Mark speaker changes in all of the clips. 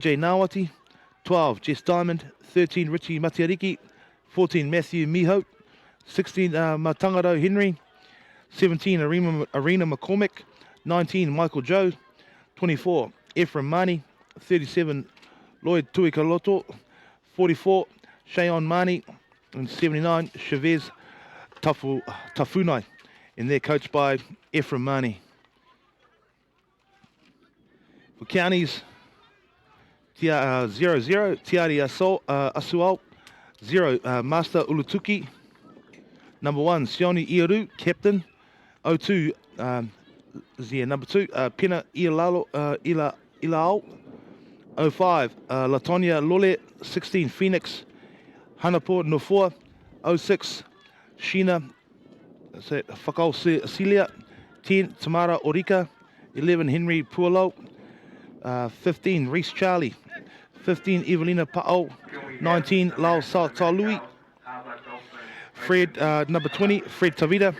Speaker 1: J. Nawati. 12, Jess Diamond. 13, Richie Matiariki. 14, Matthew Miho. 16, Matangaro Henry. 17, Arena McCormick. 19, Michael Joe. 24, Ephraim Mani. 37, Lloyd Tuikaloto. 44, Shayon Mani. And 79, Chavez Tafunai. And they're coached by Ephraim Mani. For counties, 0-0, Tiari Asual. 0, Master Ulutuki. Number 1, Sione Ioru, captain. 02, number 2, Pena Ilao. 05, Latonia Lole. 16, Phoenix Hanapo Nofua. 06, Sheena Fakao Celia. 10, Tamara Orika. 11, Henry Pualo. 15, Reese Charlie. 15, Evelina Pa'o. 19, Lao Talui. Fred, number 20, Fred Tavita.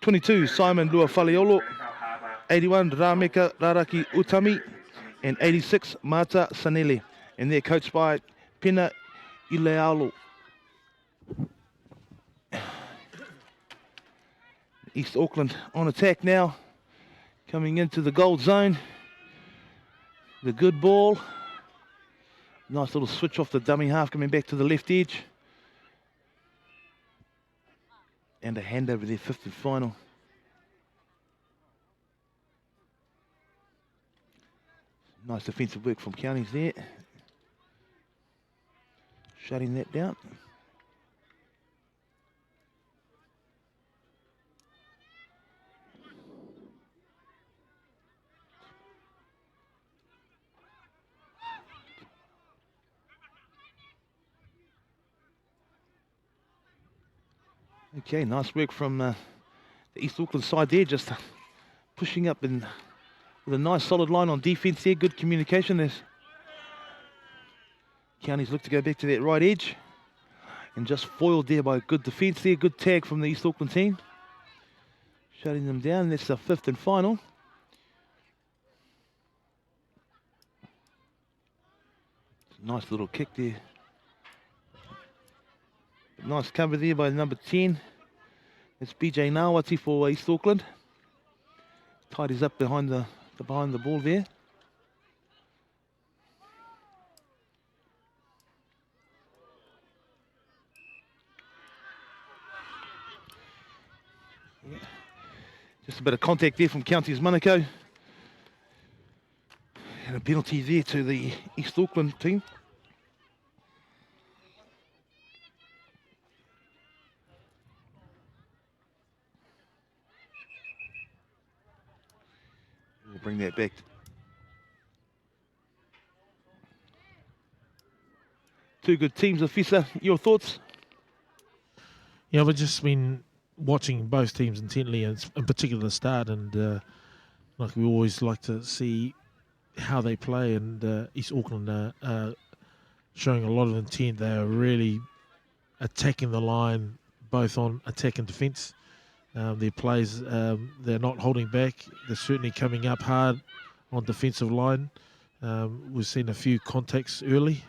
Speaker 1: 22, Simon Luafaliolo. 81, Rameka Raraki Utami. And 86, Mata Sanele. And they're coached by Pena Ilealo. East Auckland on attack now. Coming into the gold zone. The good ball. Nice little switch off the dummy half, coming back to the left edge. And a hand over there, fifth and final. Nice defensive work from Counties there. Shutting that down. Okay, nice work from the East Auckland side there, just pushing up and with a nice solid line on defence there. Good communication. There's Counties look to go back to that right edge and just foiled there by good defence there. Good tag from the East Auckland team. Shutting them down. That's the fifth and final. Nice little kick there. Nice cover there by number 10. It's BJ Nawati for East Auckland. Tidies up behind the ball there. Yeah. Just a bit of contact there from Counties Manukau. And a penalty there to the East Auckland team. We'll bring that back. Two good teams, Afisa. Your thoughts?
Speaker 2: Yeah, we've just been watching both teams intently, and in particular the start, and like we always like to see how they play, and East Auckland are showing a lot of intent. They are really attacking the line, both on attack and defence. Their plays, they're not holding back. They're certainly coming up hard on defensive line. We've seen a few contacts early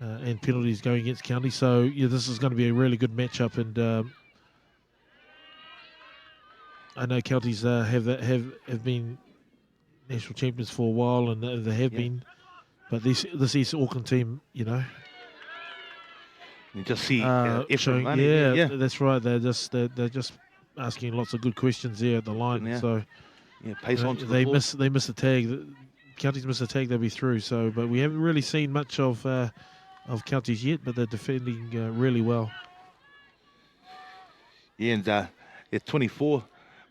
Speaker 2: and penalties going against County. So, yeah, this is going to be a really good matchup. And I know Counties have been national champions for a while, and they have been. But this East Auckland team, you know,
Speaker 1: you just see
Speaker 2: showing, yeah, that's right. They're just asking lots of good questions there at the line.
Speaker 1: Yeah.
Speaker 2: So
Speaker 1: yeah, pace on to
Speaker 2: they
Speaker 1: the
Speaker 2: miss the tag. Counties miss the tag, they'll be through. So, but we haven't really seen much of Counties yet. But they're defending really well.
Speaker 1: Yeah, and they're 24,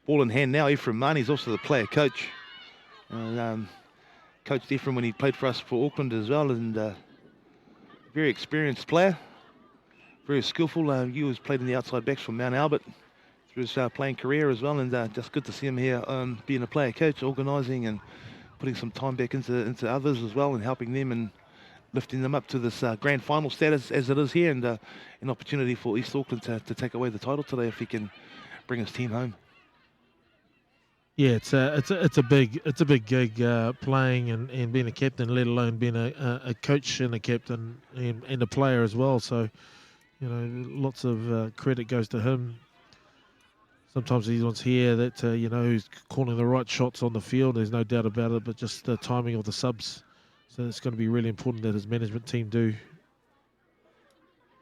Speaker 1: ball in hand now. Ephraim Mani's also the player coach. Coached Ephraim when he played for us for Auckland as well, and very experienced player. Very skillful. He was played in the outside backs from Mount Albert through his playing career as well, and just good to see him here being a player coach, organising and putting some time back into others as well, and helping them and lifting them up to this grand final status as it is here, and an opportunity for East Auckland to take away the title today if he can bring his team home.
Speaker 2: Yeah, it's a big gig playing and being a captain, let alone being a coach and a captain and a player as well. So, lots of credit goes to him. Sometimes he's ones here that who's calling the right shots on the field. There's no doubt about it, but just the timing of the subs. So it's going to be really important that his management team do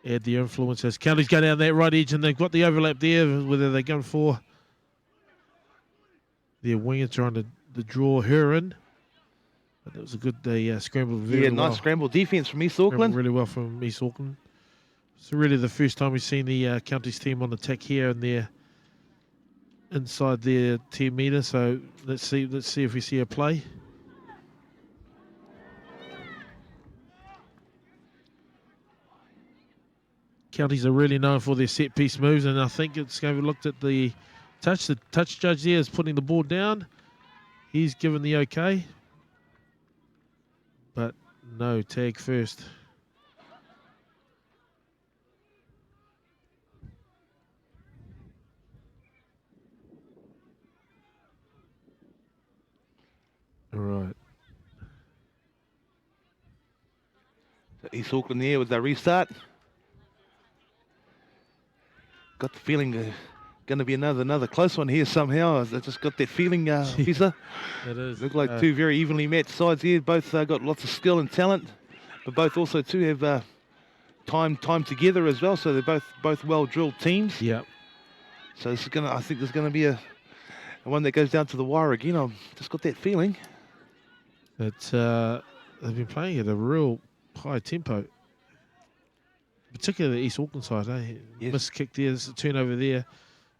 Speaker 2: add the influence as Counties go down that right edge, and they've got the overlap there. Whether they're going for their winger trying to draw her in. But that was a good scramble. Very well.
Speaker 1: Nice scramble defense from East
Speaker 2: Scrambled
Speaker 1: Auckland.
Speaker 2: really well from East Auckland. It's really the first time we've seen the Counties team on attack here, and they're inside their 10 metre. So let's see if we see a play. Counties are really known for their set piece moves, and I think it's going to be looked at the touch. The touch judge there is putting the ball down. He's given the okay, but no tag first. All right.
Speaker 1: So East Auckland there with their restart. Got the feeling going to be another close one here somehow. I just got that feeling, Fisa.
Speaker 2: It is.
Speaker 1: Look like two very evenly matched sides here. Both got lots of skill and talent, but both also too have time together as well. So they're both well drilled teams.
Speaker 2: Yeah.
Speaker 1: So this is I think there's gonna be a one that goes down to the wire again. I've just got that feeling.
Speaker 2: It's they've been playing at a real high tempo, particularly the East Auckland side.
Speaker 1: Yes.
Speaker 2: Missed kick there, there's a turnover there.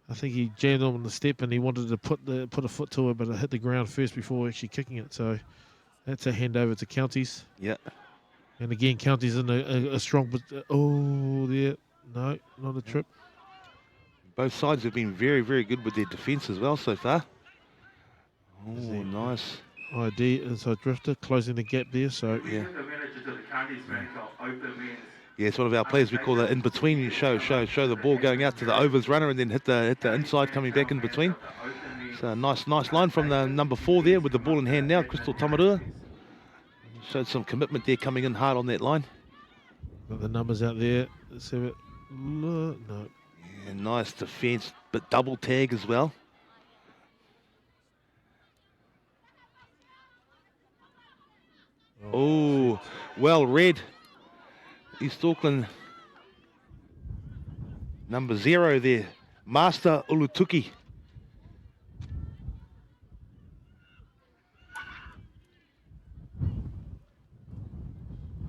Speaker 2: I think he jammed on the step and he wanted to put a foot to it, but it hit the ground first before actually kicking it. So that's a handover to Counties.
Speaker 1: Yeah.
Speaker 2: And again, Counties in a strong. Oh, there, no, not a trip.
Speaker 1: Both sides have been very, very good with their defence as well so far. Oh, nice.
Speaker 2: ID inside drifter, closing the gap there. So
Speaker 1: yeah. Yeah, it's one of our players we call the in between. You show the ball going out to the overs runner and then hit the inside coming back in between. So nice line from the number 4 there with the ball in hand now, Crystal Tamarua. Showed some commitment there, coming in hard on that line.
Speaker 2: Got the numbers out there. Let's have it. No.
Speaker 1: Yeah, nice defence, but double tag as well. Oh, well read. East Auckland, number 0 there, Master Ulutuki.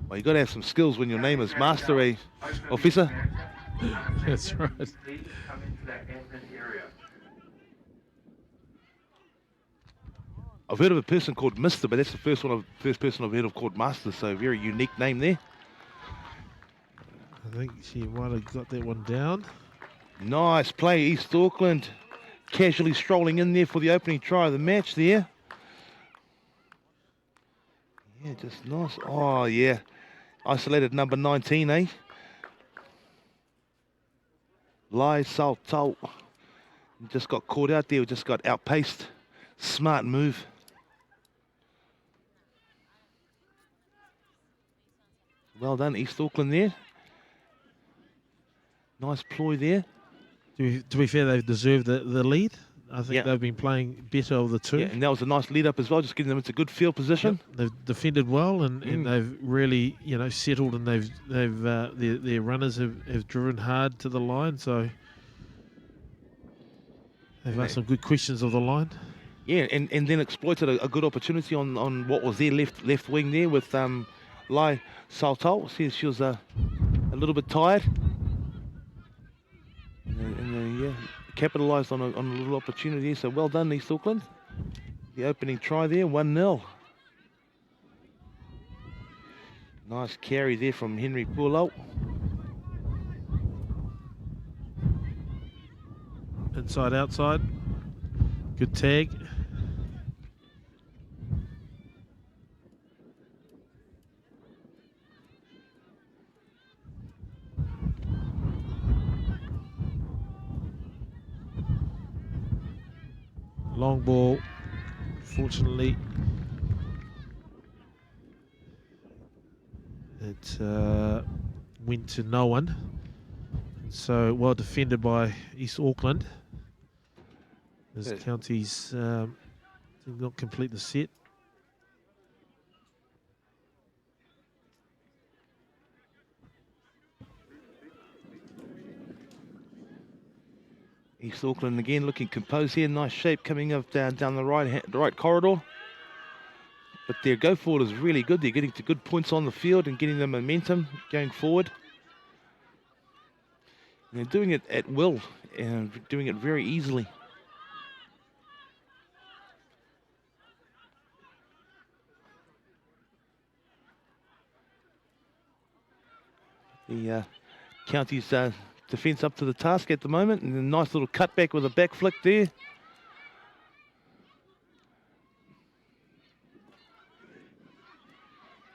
Speaker 1: Well, you got to have some skills when your name is Master, eh, officer?
Speaker 2: That's right.
Speaker 1: I've heard of a person called Mr., but that's the first person I've heard of called Master, so a very unique name there.
Speaker 2: I think she might have got that one down.
Speaker 1: Nice play, East Auckland. Casually strolling in there for the opening try of the match there. Yeah, just nice. Oh, yeah. Isolated number 19, eh? Lai Sao Tau. Just got caught out there, just got outpaced. Smart move. Well done, East Auckland there. Nice ploy there.
Speaker 2: To be fair, they've deserved the lead. I think they've been playing better of the two.
Speaker 1: Yeah, and that was a nice lead up as well, just getting them into good field position.
Speaker 2: Yep. They've defended well, and they've really settled, and their runners have driven hard to the line. So they've asked some good questions of the line.
Speaker 1: Yeah, and then exploited a good opportunity on what was their left wing there with Lai Saltol. She was a little bit tired. And capitalised on a little opportunity. So well done, East Auckland. The opening try there, 1-0. Nice carry there from Henry Pulau.
Speaker 2: Inside, outside. Good tag. long ball. Fortunately, it went to no one. And so well defended by East Auckland. As
Speaker 1: Good.
Speaker 2: Counties did not complete the set.
Speaker 1: East Auckland again looking composed here. Nice shape coming up down the right corridor. But their go forward is really good. They're getting to good points on the field and getting the momentum going forward. And they're doing it at will and doing it very easily. The Counties defence up to the task at the moment, and a nice little cutback with a back flick there.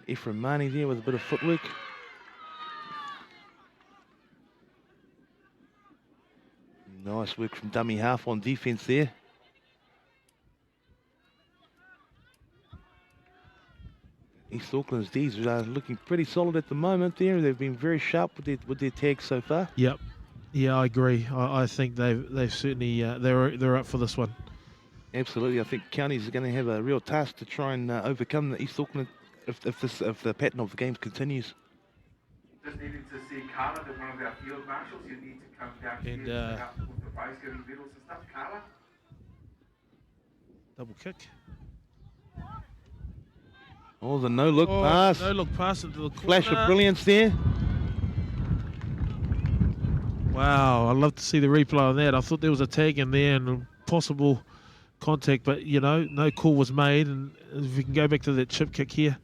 Speaker 1: Ephraim Mani there with a bit of footwork. Nice work from dummy half on defence there. East Auckland's D's are looking pretty solid at the moment there. They've been very sharp with their tags so far.
Speaker 2: Yep. Yeah, I agree. I think they've certainly they're up for this one.
Speaker 1: Absolutely, I think Counties are going to have a real task to try and overcome the East Auckland if the pattern of the games continues.
Speaker 3: Just needed to see Carla, one of our field marshals. You need to come down here to help with the prize giving medals and stuff. Carla.
Speaker 2: Double kick.
Speaker 1: Oh, the no-look pass.
Speaker 2: No-look pass into the corner.
Speaker 1: Flash of brilliance there.
Speaker 2: Wow, I'd love to see the replay on that. I thought there was a tag in there and possible contact, but, you know, no call was made. And if we can go back to that chip kick here.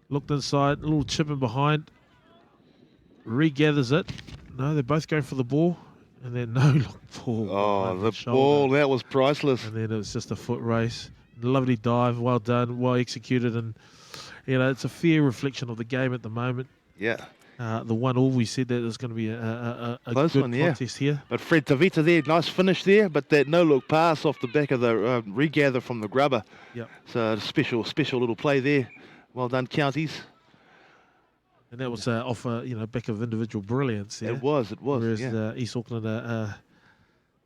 Speaker 2: Looked inside, a little chip in behind. Regathers it. No, they're both going for the ball. And then no-look ball.
Speaker 1: Oh, the ball, that was priceless.
Speaker 2: And then it was just a foot race. Lovely dive, well done, well executed, and you know it's a fair reflection of the game at the moment.
Speaker 1: Yeah.
Speaker 2: The 1-1 we said that there's going to be a
Speaker 1: close
Speaker 2: good
Speaker 1: one,
Speaker 2: contest here.
Speaker 1: But Fred Tavita there, nice finish there, but that no-look pass off the back of the regather from the grubber.
Speaker 2: Yep.
Speaker 1: So a special little play there. Well done, Counties.
Speaker 2: And that was off back of individual brilliance. Yeah?
Speaker 1: It was.
Speaker 2: Whereas East Auckland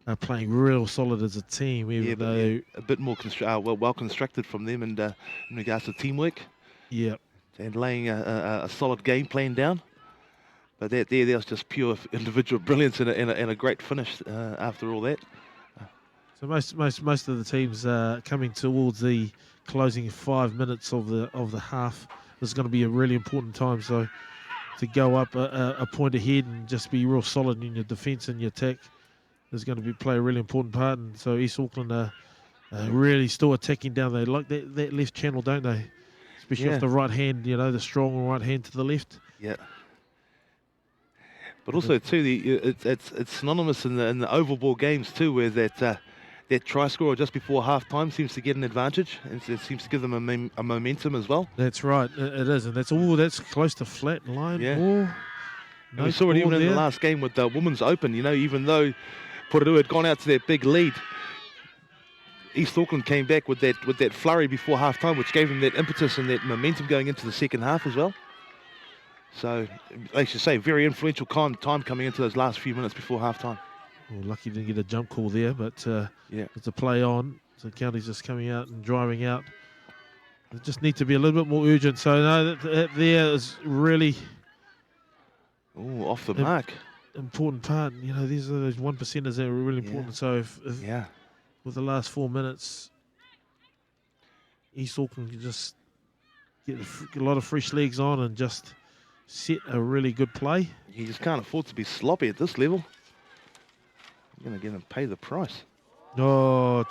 Speaker 2: are playing real solid as a team, even though
Speaker 1: a bit more well constructed from them and in regards to teamwork.
Speaker 2: Yeah.
Speaker 1: And laying a solid game plan down. But that was just pure individual brilliance and a great finish after all that.
Speaker 2: So most of the teams coming towards the closing 5 minutes of the half. This is going to be a really important time. So to go up a point ahead and just be real solid in your defence and your attack is going to play a really important part. And so East Auckland are really still attacking down. They like that left channel, don't they? Especially off the right hand, you know, the strong right hand to the left.
Speaker 1: Yeah. But also too, it's synonymous in the oval ball games too, where that try scorer just before half time seems to get an advantage, and it seems to give them a momentum as well.
Speaker 2: That's right, it is, and that's close to flat line.
Speaker 1: Yeah.
Speaker 2: No,
Speaker 1: we saw it even in the last game with the Women's Open. You know, even though Poruru had gone out to that big lead, East Auckland came back with that flurry before half time, which gave them that impetus and that momentum going into the second half as well. So, like you say, very influential time coming into those last few minutes before half time.
Speaker 2: Well, lucky didn't get a jump call there, but it's a play on. So County's just coming out and driving out. They just need to be a little bit more urgent. So no, that there is really
Speaker 1: off the mark.
Speaker 2: Important part. You know, these are those 1%ers that are really important.
Speaker 1: Yeah.
Speaker 2: So if with the last 4 minutes, East Auckland can just get a lot of fresh legs on and just set a really good play.
Speaker 1: You just can't afford to be sloppy at this level. You're going to get them pay the price.
Speaker 2: Oh,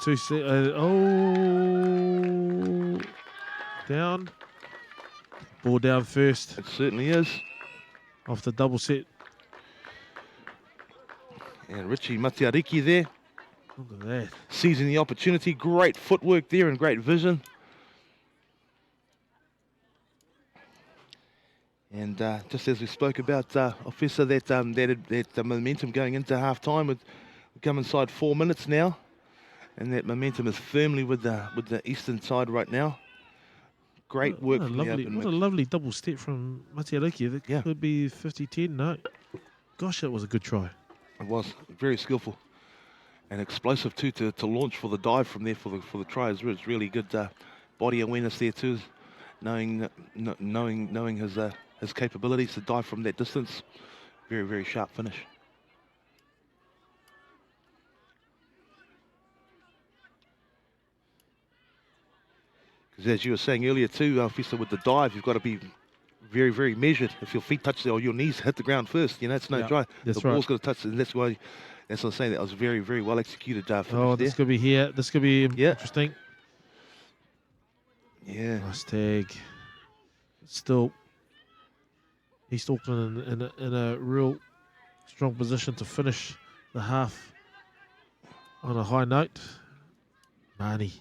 Speaker 2: down. Ball down first.
Speaker 1: It certainly is.
Speaker 2: Off the double set.
Speaker 1: And Richie Matiariki there.
Speaker 2: Look at that.
Speaker 1: Seizing the opportunity. Great footwork there and great vision. And just as we spoke about, Officer, that momentum going into half-time, we've come inside 4 minutes now. And that momentum is firmly with the eastern side right now. Great work from the open
Speaker 2: what
Speaker 1: mix.
Speaker 2: a lovely double step from Matiariki. That
Speaker 1: Yeah.
Speaker 2: could be 50-10. No. Gosh, that was a good try.
Speaker 1: It was very skillful and explosive too to launch for the dive from there for the try. It's really good body awareness there too, knowing his capabilities to dive from that distance. Very, very sharp finish. Because as you were saying earlier too, Festa, with the dive, you've got to be very, very measured. If your feet touch or your knees hit the ground first, it's no try.
Speaker 2: That's
Speaker 1: the
Speaker 2: right.
Speaker 1: ball's got to touch, and that's why. That's what I'm saying. That was very, very well executed finish
Speaker 2: Oh, this
Speaker 1: there.
Speaker 2: could be here. This could be
Speaker 1: Yeah.
Speaker 2: interesting.
Speaker 1: Yeah.
Speaker 2: Nice tag. Still, East Auckland in a real strong position to finish the half on a high note. Marnie.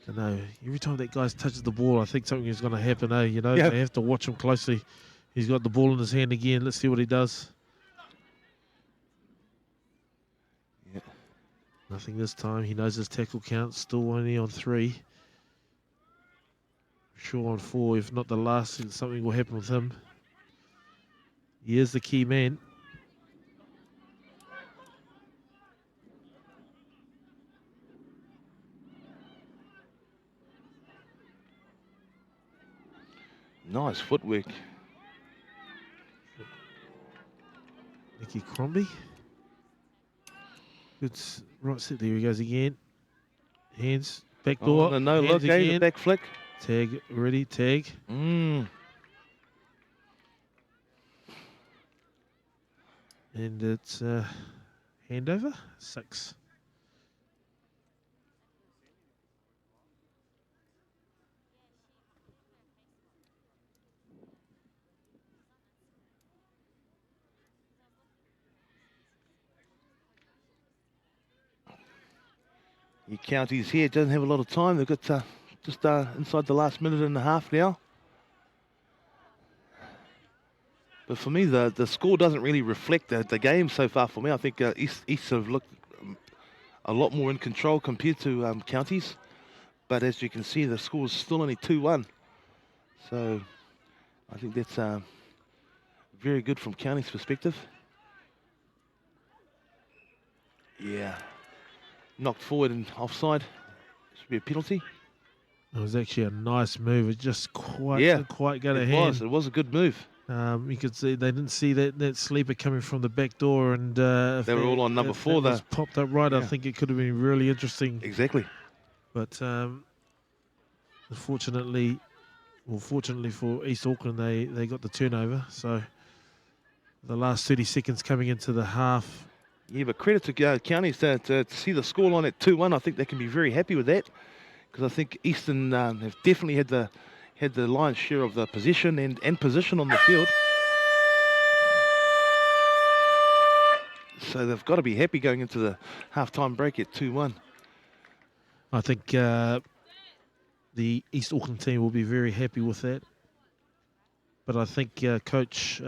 Speaker 2: I know. Every time that guy touches the ball, I think something is going to happen.
Speaker 1: Yeah.
Speaker 2: They have to watch him closely. He's got the ball in his hand again. Let's see what he does.
Speaker 1: Yeah.
Speaker 2: Nothing this time. He knows his tackle count. Still only on 3. Sure on 4. If not the last, something will happen with him. He is the key man.
Speaker 1: Nice footwork.
Speaker 2: Nicky Crombie. Good right set. There he goes again. Hands. Back door.
Speaker 1: No
Speaker 2: hands
Speaker 1: look,
Speaker 2: again.
Speaker 1: the back flick.
Speaker 2: Tag. Ready. Tag.
Speaker 1: Mm.
Speaker 2: And it's handover. 6.
Speaker 1: Your counties here doesn't have a lot of time. They've got just inside the last minute and a half now. But for me, the score doesn't really reflect the game so far for me. I think East have looked a lot more in control compared to counties. But as you can see, the score is still only 2-1. So I think that's very good from counties' perspective. Yeah. Knocked forward and offside. Should be a penalty.
Speaker 2: It was actually a nice move. It just
Speaker 1: Yeah,
Speaker 2: quite got a hand.
Speaker 1: It was a good move.
Speaker 2: You could see they didn't see that sleeper coming from the back door, and
Speaker 1: They were all on number 4
Speaker 2: that was
Speaker 1: there.
Speaker 2: popped up right.
Speaker 1: Yeah.
Speaker 2: I think it could have been really interesting.
Speaker 1: Exactly.
Speaker 2: But fortunately for East Auckland, they got the turnover. So the last 30 seconds coming into the half.
Speaker 1: Yeah, but credit to counties to see the scoreline at 2-1. I think they can be very happy with that, because I think Eastern have definitely had the lion's share of the possession and position on the field. So they've got to be happy going into the half-time break at 2-1.
Speaker 2: I think the East Auckland team will be very happy with that. But I think Coach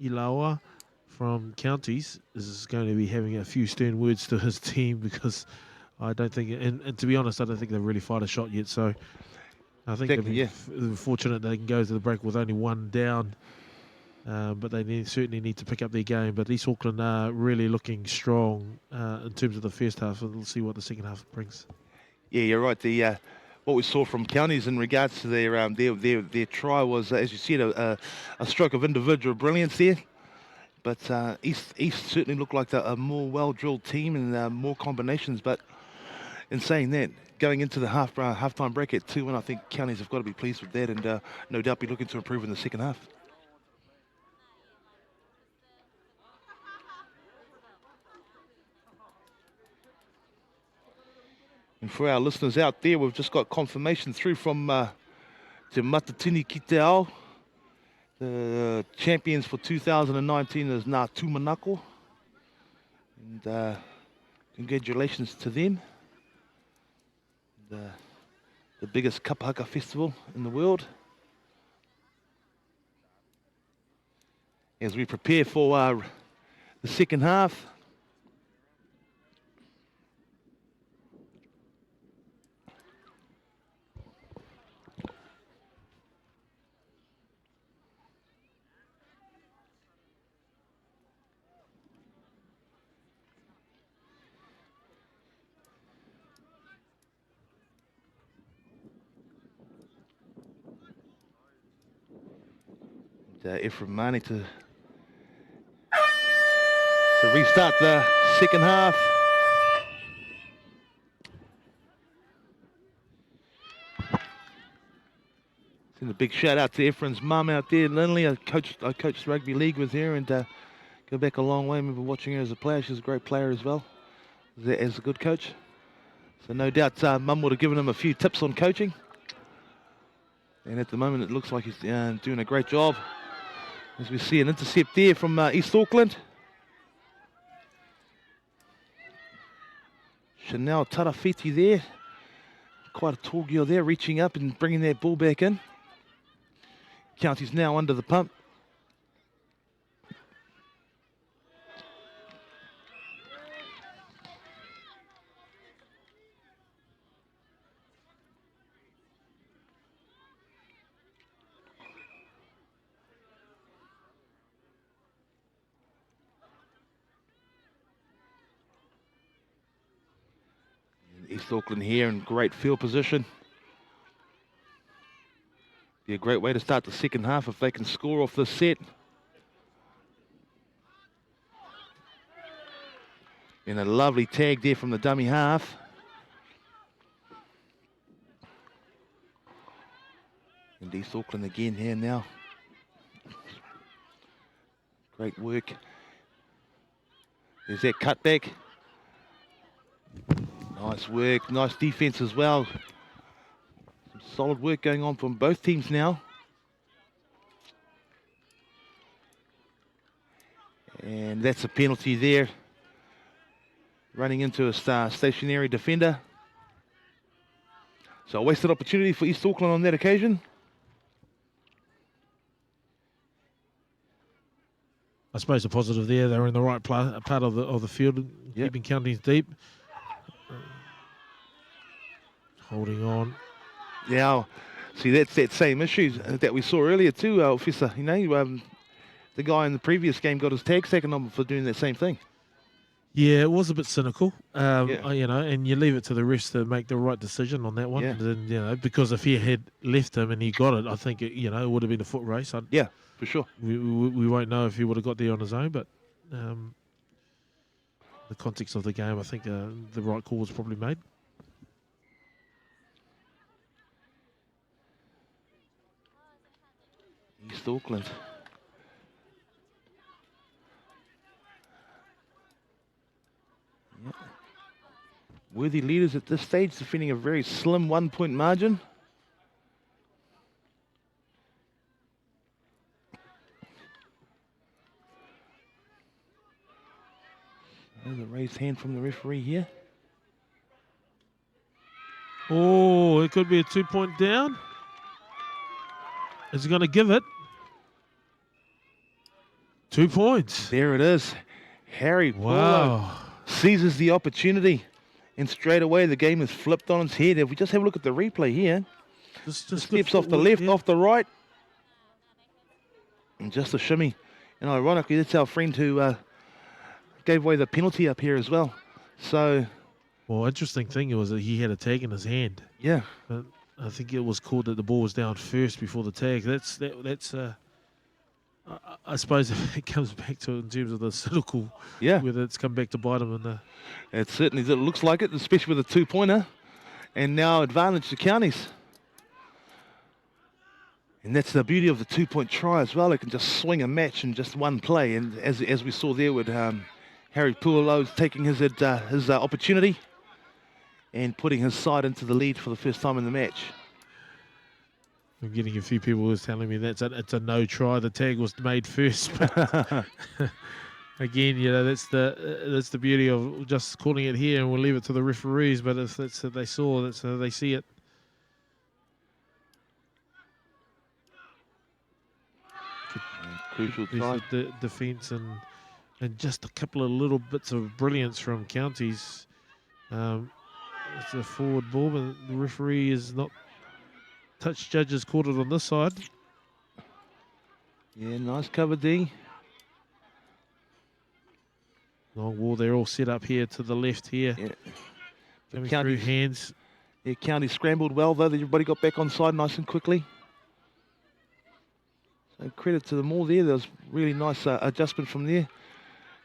Speaker 2: Ilawa from Counties is going to be having a few stern words to his team, because I don't think, and to be honest, I don't think they've really fired a shot yet. So I think they've been fortunate they can go to the break with only 1 down. But they certainly need to pick up their game. But East Auckland are really looking strong in terms of the first half. We'll see what the second half brings.
Speaker 1: Yeah, you're right. The what we saw from counties in regards to their try was, as you said, a stroke of individual brilliance there. But East certainly looked like a more well-drilled team and more combinations. But in saying that, going into the half-time break at 2-1, I think counties have got to be pleased with that, and no doubt be looking to improve in the second half. And for our listeners out there, we've just got confirmation through from Te Matatini ki te ao. The champions for 2019 is Ngā Tūmanako. And congratulations to them. The biggest kapahaka festival in the world. As we prepare for the second half. Ephraim Mane to restart the second half. Send a big shout out to Ephraim's mum out there, Lindley. I coached rugby league with her and go back a long way. I remember watching her as a player. She's a great player as well as a good coach. So no doubt mum would have given him a few tips on coaching. And at the moment it looks like he's doing a great job. As we see an intercept there from East Auckland. Chanel Tarafiti there. Quite a tall girl there, reaching up and bringing that ball back in. County's now under the pump. East Auckland here in great field position. Be a great way to start the second half if they can score off this set. And a lovely tag there from the dummy half. And East Auckland again here now. Great work. There's that cutback. Nice work, nice defense as well. Some solid work going on from both teams now. And that's a penalty there. Running into a stationary defender. So a wasted opportunity for East Auckland on that occasion.
Speaker 2: I suppose the positive there, they were in the right part of the field, keeping counties deep. Holding on.
Speaker 1: Yeah, see, that's that same issue that we saw earlier too, Officer. You know, the guy in the previous game got his tag taken on for doing that same thing.
Speaker 2: Yeah, it was a bit cynical, you know, and you leave it to the refs to make the right decision on that one.
Speaker 1: Yeah.
Speaker 2: And, you know, because if he had left him and he got it, I think, it would have been a foot race.
Speaker 1: Yeah, for sure.
Speaker 2: We won't know if he would have got there on his own, but the context of the game, I think the right call was probably made.
Speaker 1: East Auckland. Yep. Worthy leaders at this stage, defending a very slim 1-point margin. There's a raised hand from the referee here.
Speaker 2: Oh, it could be a 2-point down. Is he going to give it? 2 points.
Speaker 1: There it is. Harry Paulo
Speaker 2: Wow.
Speaker 1: seizes the opportunity. And straight away the game is flipped on its head. If we just have a look at the replay here.
Speaker 2: Just
Speaker 1: Steps off the left, off the right. And just a shimmy. And ironically, that's our friend who gave away the penalty up here as well. So...
Speaker 2: Well, interesting thing was that he had a tag in his hand.
Speaker 1: Yeah.
Speaker 2: But I think it was called that the ball was down first before the tag. That's I suppose it comes back to in terms of the cynical, whether it's come back to bite him in the.
Speaker 1: It certainly looks like it, especially with a 2-pointer, and now advantage to counties. And that's the beauty of the 2-point try as well. It can just swing a match in just one play, and as we saw there with Harry Paulo taking his opportunity and putting his side into the lead for the first time in the match.
Speaker 2: I'm getting a few people who are telling me it's a no try. The tag was made first. But again, that's the beauty of just calling it here, and we'll leave it to the referees. But if that's what they saw, that's how they see it.
Speaker 1: Crucial try.
Speaker 2: The defence and just a couple of little bits of brilliance from counties. It's a forward ball, but the referee is not. Touch judges caught it on this side.
Speaker 1: Yeah, nice cover, D.
Speaker 2: Long wall, they're all set up here to the left here.
Speaker 1: Yeah.
Speaker 2: Coming through hands.
Speaker 1: Yeah, County scrambled well, though. Everybody got back on side nice and quickly. credit to them all there. There was really nice adjustment from there.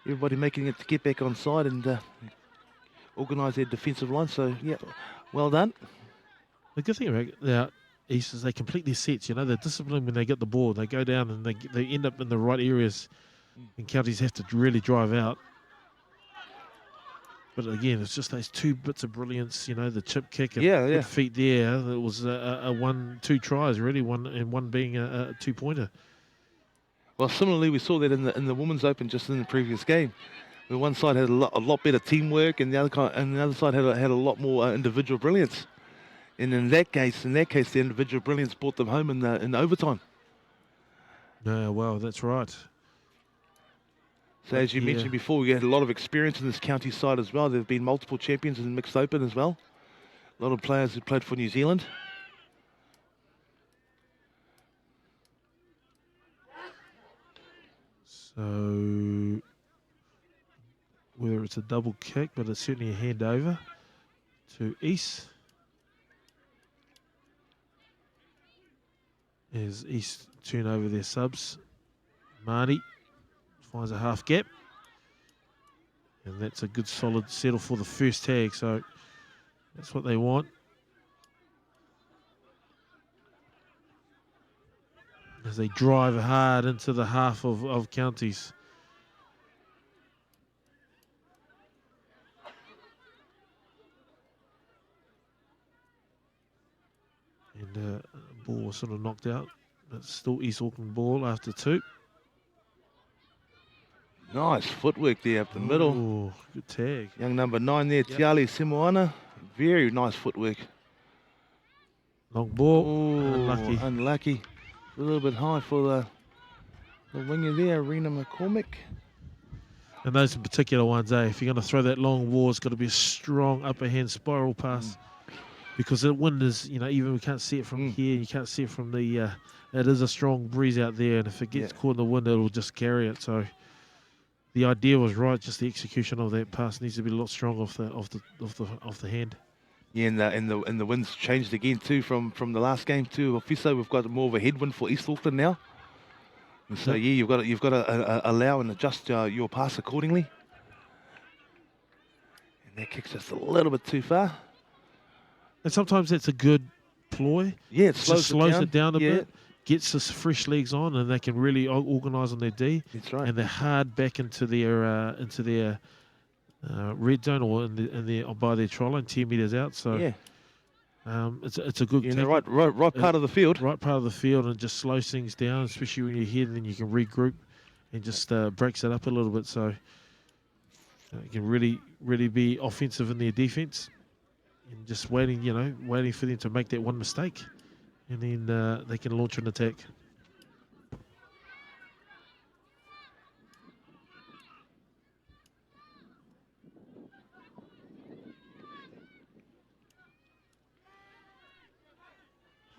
Speaker 1: Everybody making it to get back on side and organise their defensive line. So, yeah, well done.
Speaker 2: The good thing about the East is they complete their sets. You know, they're disciplined when they get the ball. They go down and they end up in the right areas, and counties have to really drive out. But again, it's just those 2 bits of brilliance. You know, the chip kick and good feet there. It was a 1-2 tries really, one being a 2-pointer.
Speaker 1: Well, similarly, we saw that in the Women's Open just in the previous game. The one side had a lot better teamwork, and the other side had a lot more individual brilliance. And in that case, the individual brilliance brought them home in overtime.
Speaker 2: Yeah, well, that's right.
Speaker 1: So as you mentioned before, we had a lot of experience in this county side as well. There have been multiple champions in mixed open as well. A lot of players who played for New Zealand.
Speaker 2: So whether it's a double kick, but it's certainly a handover to East. As East turn over their subs. Marty finds a half gap. And that's a good solid settle for the first tag. So that's what they want. As they drive hard into the half of counties. And ball was sort of knocked out. But still East Auckland ball after 2.
Speaker 1: Nice footwork there up the middle.
Speaker 2: Ooh, good tag.
Speaker 1: Young number 9 there, Tiali Simoana. Very nice footwork.
Speaker 2: Long ball.
Speaker 1: Ooh, unlucky. A little bit high for the winger there, Arena McCormick.
Speaker 2: And those in particular ones, if you're going to throw that long ball, it's got to be a strong upper hand spiral pass. Because the wind is, you know, even we can't see it from here, you can't see it from the, it is a strong breeze out there, and if it gets caught in the wind, it'll just carry it. So the idea was right, just the execution of that pass needs to be a lot stronger off the hand. Yeah,
Speaker 1: and the wind's changed again too from the last game to Ofiso. We've got more of a headwind for East Auckland now. And so you've got to allow and adjust your pass accordingly. And that kicks just a little bit too far.
Speaker 2: And sometimes that's a good ploy.
Speaker 1: Yeah, it slows
Speaker 2: it down a bit, gets us fresh legs on, and they can really organise on their D.
Speaker 1: That's right.
Speaker 2: And they're hard back into their red zone or by their try line, 10 metres out. So it's a good.
Speaker 1: In the right part of the field.
Speaker 2: Right part of the field, and just slows things down, especially when you're ahead, and then you can regroup and just breaks it up a little bit. So you can really be offensive in their defence. And just waiting for them to make that one mistake, and then they can launch an attack.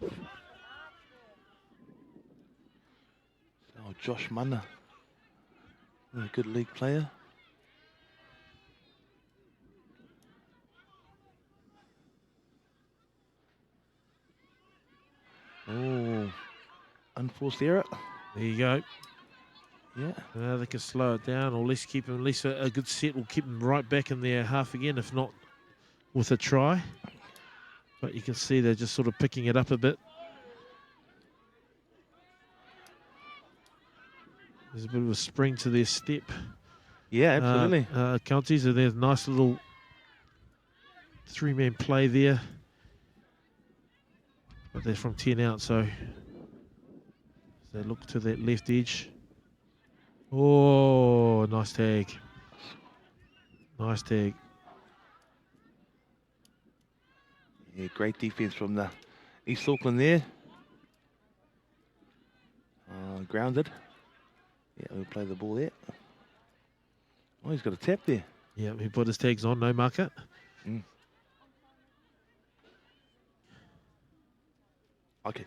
Speaker 1: Oh, Josh Mana, a good league player. Oh, unforced error.
Speaker 2: There you go.
Speaker 1: Yeah.
Speaker 2: Now they can slow it down, or at least keep them. At least a good set will keep them right back in their half again, if not with a try. But you can see they're just sort of picking it up a bit. There's a bit of a spring to their step.
Speaker 1: Yeah, absolutely.
Speaker 2: Counties, and there's a nice little 3-man play there. But they're from 10 out, so they look to that left edge. Oh, nice tag. Nice tag.
Speaker 1: Yeah, great defense from the East Auckland there. Grounded. Yeah, we'll play the ball there. Oh, he's got a tap there.
Speaker 2: Yeah, he put his tags on, no marker.
Speaker 1: Okay.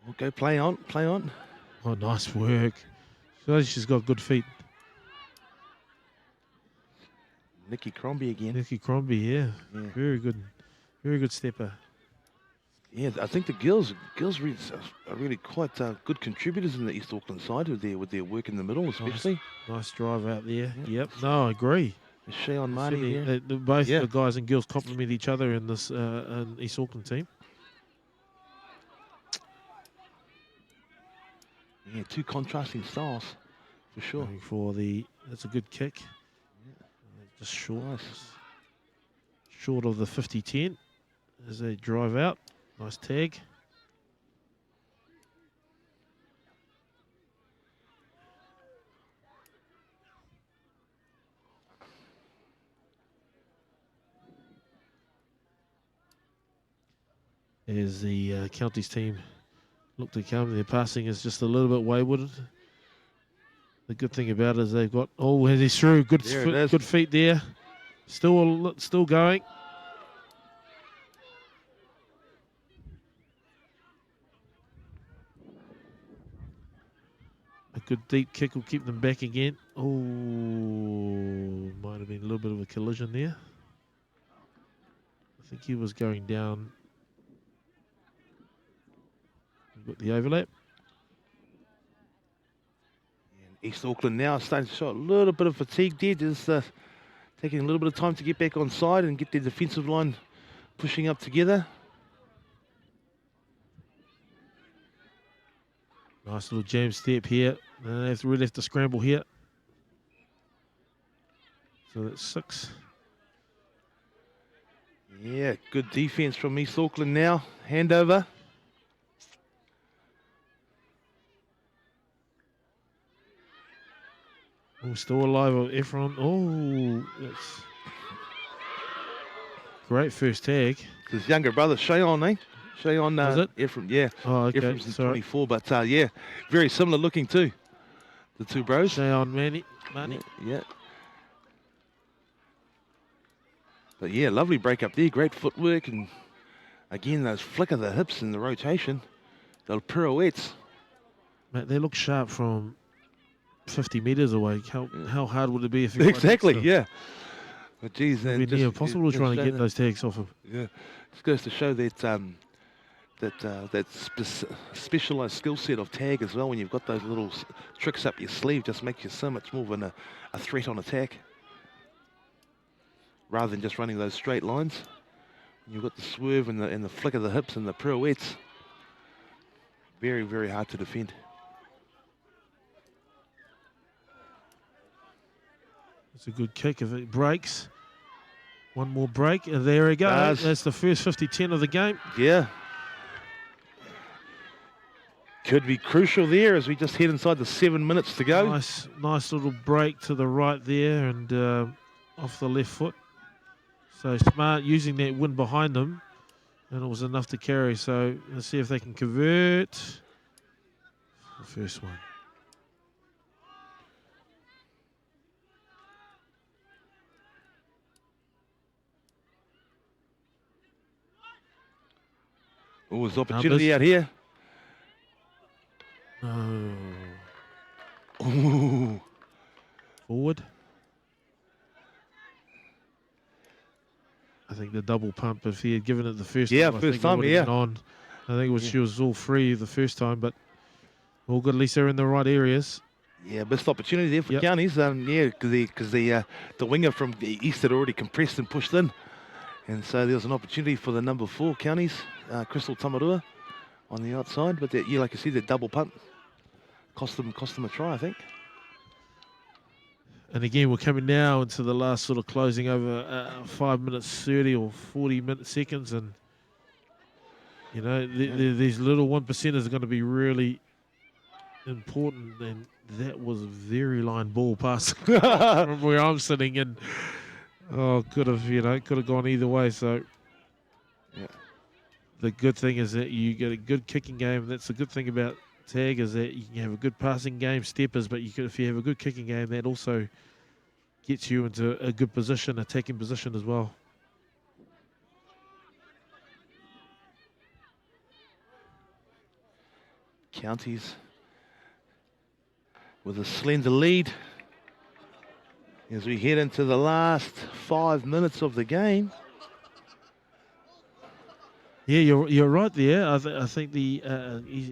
Speaker 1: Okay, play on.
Speaker 2: Oh, nice work. She's got good feet.
Speaker 1: Nicky Crombie again.
Speaker 2: Nicky Crombie, yeah. Very good stepper.
Speaker 1: Yeah, I think the girls are really quite good contributors in the East Auckland side with their work in the middle, especially.
Speaker 2: Nice drive out there. Yep. No, I agree.
Speaker 1: Sheon Marty here.
Speaker 2: Both the guys and girls complement each other in this East Auckland team.
Speaker 1: Yeah, two contrasting styles, for sure.
Speaker 2: That's a good kick. Just short.
Speaker 1: Nice.
Speaker 2: Short of the 50-10 as they drive out. Nice tag. As the counties team look to come, their passing is just a little bit wayward. The good thing about it is they've got he's through. Good feet there. Still going. A good deep kick will keep them back again. Oh, might have been a little bit of a collision there. I think he was going down. Got the overlap.
Speaker 1: And East Auckland now starting to show a little bit of fatigue there. Just taking a little bit of time to get back on side and get their defensive line pushing up together.
Speaker 2: Nice little jam step here. They really have to scramble here. So that's 6.
Speaker 1: Yeah, good defense from East Auckland now. Handover.
Speaker 2: Oh, still alive, Efron. Oh, that's great first tag.
Speaker 1: His younger brother, Sheon, Sheon,
Speaker 2: is it?
Speaker 1: Ephraim, yeah.
Speaker 2: Oh, okay.
Speaker 1: Ephraim's 24, but yeah, very similar looking too. The two bros.
Speaker 2: Sheon Manny.
Speaker 1: Yeah. But yeah, lovely break up there. Great footwork and again those flick of the hips and the rotation. Those pirouettes.
Speaker 2: Mate, they look sharp from 50 metres away. How hard would it be if you
Speaker 1: exactly, yeah. But geez,
Speaker 2: it'd be near impossible trying to get those tags off him.
Speaker 1: Yeah, just goes to show that specialised skill set of tag as well. When you've got those little tricks up your sleeve, just makes you so much more of a threat on attack, rather than just running those straight lines. You've got the swerve and the flick of the hips and the pirouettes. Very, very hard to defend.
Speaker 2: It's a good kick if it breaks. One more break, and there we go. That's the first 50-10 of the game.
Speaker 1: Yeah. Could be crucial there as we just head inside the 7 minutes to go.
Speaker 2: Nice little break to the right there and off the left foot. So smart using that wind behind them, and it was enough to carry. So let's see if they can convert the first one.
Speaker 1: Oh, there's opportunity out here.
Speaker 2: No.
Speaker 1: Ooh.
Speaker 2: Forward. I think the double pump, if he had given it the first time,
Speaker 1: first time, yeah.
Speaker 2: On. I think she was all free the first time, but all good. At least they're in the right areas.
Speaker 1: Yeah, missed opportunity there for Counties. Because the winger from the east had already compressed and pushed in. And so there was an opportunity for the number 4 Counties, Crystal Tamarua, on the outside. But like you see, the double pump cost them a try, I think.
Speaker 2: And again, we're coming now into the last sort of closing over 5 minutes 30 or 40 seconds, and you know these little 1%ers are going to be really important. And that was a very line ball pass from where I'm sitting, and could have gone either way. So the good thing is that you get a good kicking game. That's the good thing about tag, is that you can have a good passing game, steppers, but if you have a good kicking game, that also gets you into a good position, attacking position as well.
Speaker 1: Counties with a slender lead. as we head into the last 5 minutes of the game.
Speaker 2: Yeah, you're right there. I think the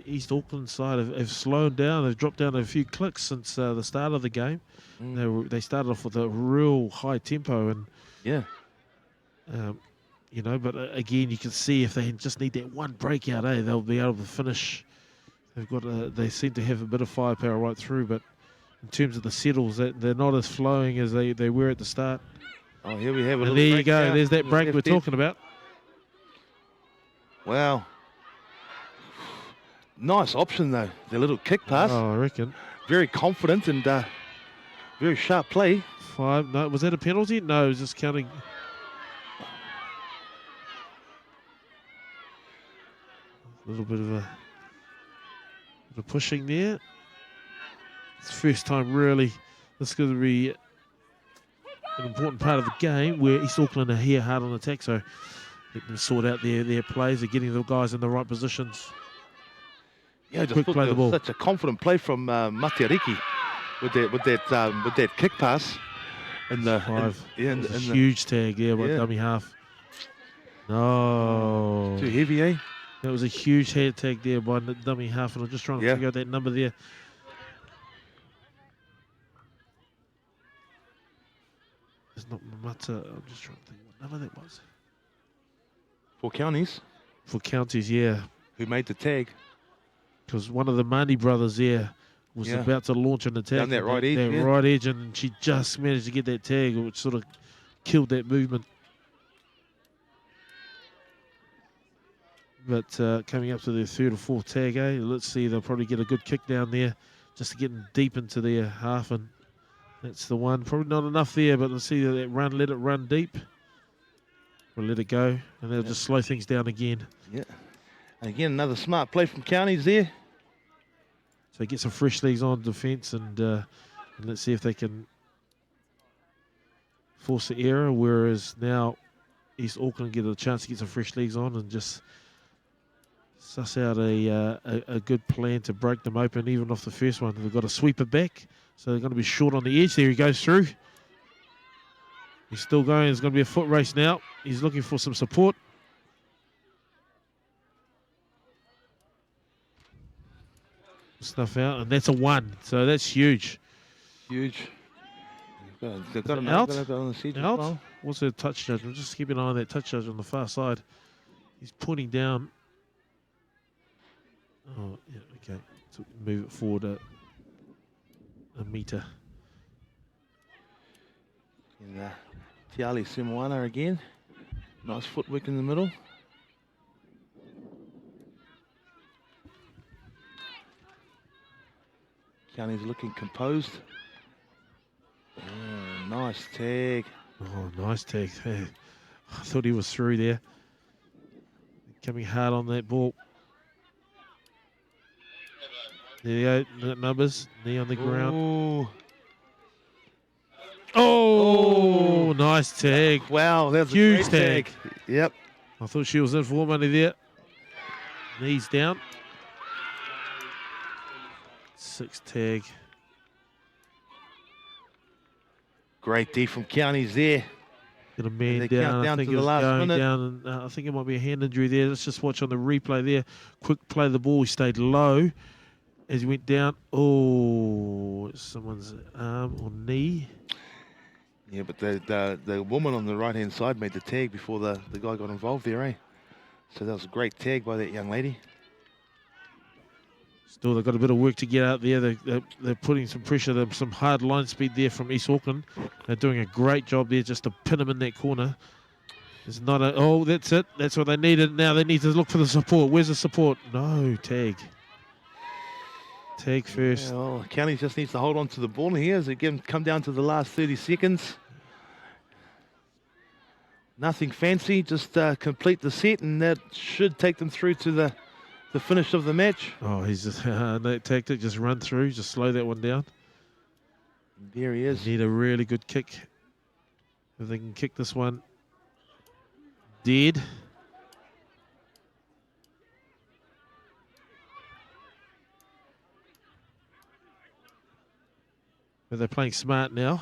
Speaker 2: East Auckland side have slowed down. They've dropped down a few clicks since the start of the game. They started off with a real high tempo, and
Speaker 1: Yeah.
Speaker 2: you know. But again, you can see if they just need that one breakout, they'll be able to finish. They seem to have a bit of firepower right through, but in terms of the settles, they're not as flowing as they were at the start.
Speaker 1: Oh, here we have a
Speaker 2: And
Speaker 1: little
Speaker 2: there you
Speaker 1: break
Speaker 2: go.
Speaker 1: now
Speaker 2: There's that
Speaker 1: from the
Speaker 2: break we're
Speaker 1: left edge.
Speaker 2: talking about.
Speaker 1: Wow. Nice option, though. The little kick pass.
Speaker 2: Oh, I reckon.
Speaker 1: Very confident and very sharp play.
Speaker 2: 5. No, was that a penalty? No, it was just counting. A little bit of a pushing there. It's the first time, really. This is going to be an important part of the game where East Auckland are here hard on attack. So let them sort out their plays. They're getting the guys in the right positions.
Speaker 1: Yeah, I just
Speaker 2: Quick
Speaker 1: thought
Speaker 2: play
Speaker 1: there
Speaker 2: the
Speaker 1: was
Speaker 2: ball.
Speaker 1: such a confident play from Matiariki with that kick pass. And the
Speaker 2: 5.
Speaker 1: and
Speaker 2: It was a
Speaker 1: the
Speaker 2: huge tag there by
Speaker 1: yeah.
Speaker 2: dummy half. No.
Speaker 1: too heavy, eh?
Speaker 2: That was a huge head tag there by the dummy half, and I'm just trying to figure out that number there. It's not Mata. I'm just trying to think what number that was.
Speaker 1: For Counties,
Speaker 2: For counties, yeah.
Speaker 1: who made the tag.
Speaker 2: Because one of the Mandi brothers there was
Speaker 1: Yeah.
Speaker 2: about to launch an attack.
Speaker 1: Down that right edge,
Speaker 2: That
Speaker 1: yeah.
Speaker 2: right edge, and she just managed to get that tag, which sort of killed that movement. But coming up to their 3rd or 4th tag, let's see, they'll probably get a good kick down there just to get them deep into their half, and that's the one. Probably not enough there, but let's see that run, let it run deep. We'll let it go, and they'll just slow things down again.
Speaker 1: Yeah. And again, another smart play from Counties there.
Speaker 2: So get some fresh legs on defence, and let's see if they can force the error, whereas now East Auckland get a chance to get some fresh legs on and just suss out a good plan to break them open, even off the first one. They've got a sweeper back, so they're going to be short on the edge. There he goes through. He's still going. There's going to be a foot race now. He's looking for some support. Snuff out, and that's a 1. So that's huge.
Speaker 1: Huge. They've got an
Speaker 2: out?
Speaker 1: on the siege as
Speaker 2: Out.
Speaker 1: well.
Speaker 2: What's the touch judgment? Just keep an eye on that touch judge on the far side. He's pointing down. Oh, yeah, okay. So move it forward a metre.
Speaker 1: And Tiali Simuana again. Nice footwork in the middle. County's looking composed. Oh, nice tag.
Speaker 2: Oh, nice tag. Hey, I thought he was through there. Coming hard on that ball. There you go. Numbers. Knee on the ground.
Speaker 1: Ooh.
Speaker 2: Oh, nice tag.
Speaker 1: Wow, that's
Speaker 2: Huge
Speaker 1: a great tag. Yep.
Speaker 2: I thought she was in for money there. Knees down. 6 tag.
Speaker 1: Great D from Counties there.
Speaker 2: Got a man
Speaker 1: they
Speaker 2: down.
Speaker 1: count
Speaker 2: I
Speaker 1: down
Speaker 2: think
Speaker 1: to
Speaker 2: he
Speaker 1: the
Speaker 2: was
Speaker 1: last
Speaker 2: going
Speaker 1: minute.
Speaker 2: down, and I think it might be a hand injury there. Let's just watch on the replay there. Quick play of the ball. He stayed low as he went down. Oh, someone's arm or knee.
Speaker 1: Yeah, but the woman on the right-hand side made the tag before the guy got involved there, eh? So that was a great tag by that young lady.
Speaker 2: Still, they've got a bit of work to get out there. They're putting some pressure, some hard line speed there from East Auckland. They're doing a great job there just to pin them in that corner. It's not a, oh, that's it. That's what they needed. Now they need to look for the support. Where's the support? No, tag. Tag first.
Speaker 1: Yeah, well, County just needs to hold on to the ball here as they come down to the last 30 seconds. Nothing fancy, just complete the set, and that should take them through to the finish of the match.
Speaker 2: Oh, he's just that tactic, just run through, just slow that one down.
Speaker 1: There he is.
Speaker 2: Need a really good kick. If they can kick this one dead. But they're playing smart now.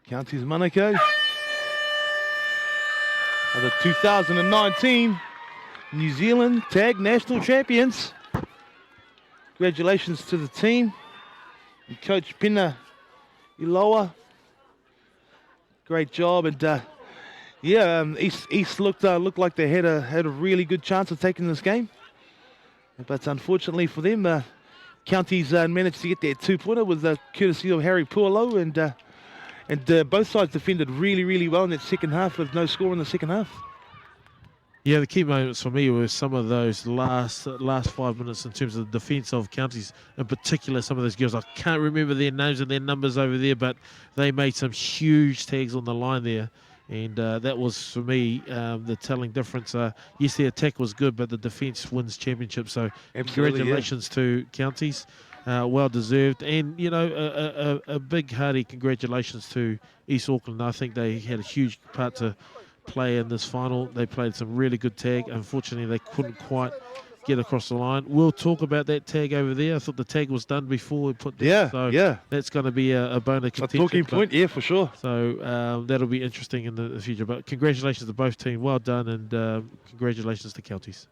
Speaker 1: Counties Manukau are the 2019 New Zealand Tag National Champions. Congratulations to the team and Coach Pina Iloa. Great job, and East looked like they had a really good chance of taking this game, but unfortunately for them, Counties managed to get their 2-pointer with courtesy of Harry Puolo, and both sides defended really well in that second half with no score in the second half.
Speaker 2: Yeah, the key moments for me were some of those last 5 minutes in terms of the defence of Counties, in particular some of those girls. I can't remember their names and their numbers over there, but they made some huge tags on the line there, and that was, for me, the telling difference. Yes, the attack was good, but the defence wins championships, so
Speaker 1: Absolutely,
Speaker 2: congratulations to Counties. Well deserved, and a big hearty congratulations to East Auckland. I think they had a huge part to play in this final. They played some really good tag. Unfortunately, they couldn't quite get across the line. We'll talk about that tag over there. I thought the tag was done before we put this, so that's going to be a bone of contention.
Speaker 1: A talking point, yeah, for sure.
Speaker 2: So that'll be interesting in the future. But congratulations to both teams. Well done, and congratulations to Counties.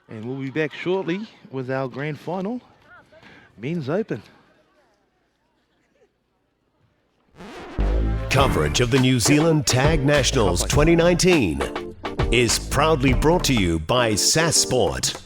Speaker 1: And we'll be back shortly with our grand final, Men's Open.
Speaker 4: Coverage of the New Zealand Tag Nationals 2019 is proudly brought to you by SAS Sport.